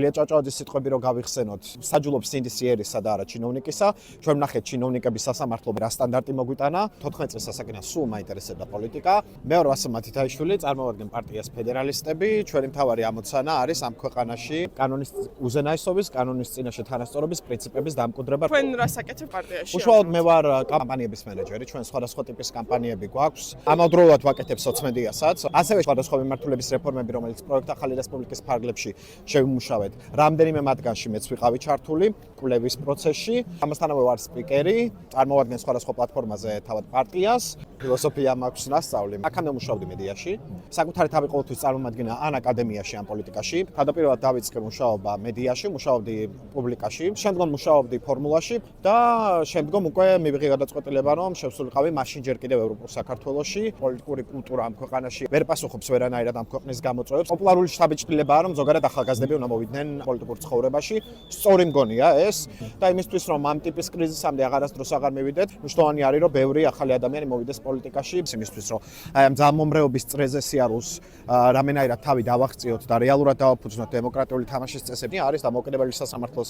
ილია ჭავჭავაძის სიტყვები რო გავიხსენოთ, საჯულობს სინდისიერისა და არა ჩინოვნიკისა. ჩვენ ვნახეთ ჩინოვნიკების სასამართლო რა სტანდარტი მოგვიტანა. 14 წელს ასაკიდან სულ მაინტერესებდა პოლიტიკა. მეორე ვასილ მათითაიშვილი წარმოვადგენ პარტიას ფედერალისტები. ჩვენი მთავარი ამოცანა არის ამ ქვეყანაში კანონის უზენაესობის, კანონის წინაშე თანასწორობის პრინციპების დამკვიდრება. თქვენ რა საკეთებ პარტიაში? უშუალოდ მე ვარ კამპანიების მენეჯერი, ჩვენ სხვადასხვა ტიპის კამპანიები გვაქვს. ამავდროულად ვაკეთებ სოციმედიასაც, ასევე სხვადასხვა მიმართულების რეფორმები, რომელიც პროექტ ახალი რესპუბლიკის ფარგლებში შევიმუშავეთ. რამდენიმე მათგანში მეც ვიყავი ჩართული კვლევის პროცესში. ამასთანავე ვარ სპიკერი, წარმოვადგენ სხვადასხვა პლატფორმაზე თავად პარტიას, ფილოსოფია მაქვს ნასწავლი. აქამდე მუშაობდი მედიაში. საკუთარი თავი ყოველთვის წარმომადგენა ან აკადემიაში, ან პოლიტიკაში. თავდაპირველად დავიწყე მუშაობა მედიაში, მუშაობდი პუბლიკაში, შემდგომ მუშაობდი ფორმულაში და შემდგომ უკვე მივიღე გადაწყვეტილება, რომ შევსულიყავი მაშინ ჯერ კიდევ ევროპულ საქართველოში. პოლიტიკური კულტურა ამ ქვეყანაში ვერ პასუხობს ვერანაირად ამ ქვეყნის გამოწვევებს. პოპულარული შთაბეჭდილებაა, რომ ზოგადად ახალგაზრდები უნდა მოვიდნენ პოლიტიკურ ცხოვრებაში. სწორი მგონია ეს და იმისთვის, რომ ამ ტიპის კრიზისამდე აღარასდროს აღარ მივიდეთ, მნიშვნელოვანი არის, რომ ბევრი ახალი ადამიანი მოვიდეს პოლიტიკაში, იმისთვის, რომ აი ამ ძალმომრეობის წრეზე სიარულს რამენაირად თავი დავაღწიოთ და რეალურად დავაფუძნოთ დემოკრატიული თამაშის წესები. არის დამოუკიდებელი სასამართლოს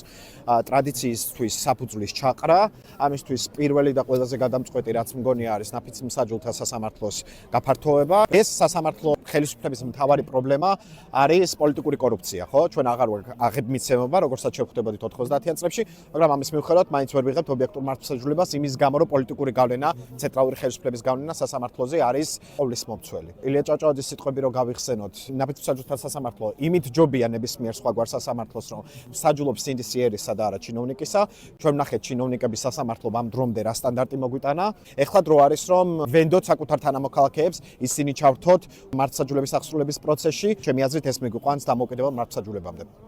ტრადიციისთვის საფუძვლის ჩაყრა. ამისთვის პირველი და ყველაზე გადამწყვეტი რაც მგონია არის ნაფიც მსაჯულთა სასამართლოს გაფართოება. ეს სასამართლო ხელისუფლების მთავარი პრობლემა არის პოლიტიკური კორუფცია, ხო? ჩვენ აღარ აღებმიცემობა, როგორცაც შევხვდებოდით 90-იან წლებში, მაგრამ ამის მიუხედავად მაინც ვერ ვიღებთ ობიექტურ მართლმსაჯულებას იმის გამო, რომ პოლიტიკური გავლენა, ცენტრალური ხელისუფლების გავლენა სასამართლოზე არის ყოვლის მომცველი. ილია ჭავჭავაძის სიტყვები რო გავიხსენოთ, ნაფიც მსაჯულთა სასამართლო იმით ჯობია ნებისმიერ სხვაგვარ სასამართლოს, რომ საჯულობს სინდისიერისა და არა ჩინოვნიკისა. ჩვენ ვნახეთ ჩინოვნიკების სასამართლომ ამ დრომდე რა სტანდარტი მოგვიტანა. ეხლა დრო არის, რომ ვენდოთ საკუთარ თანამოქალაქეებს, ისინი ჩავრთოთ მართლმსაჯულების აღსრულების პროცესში. ჩემი აზრით ეს მიგვიყვანს დამოუკიდებელ მართლმსაჯულებამდე.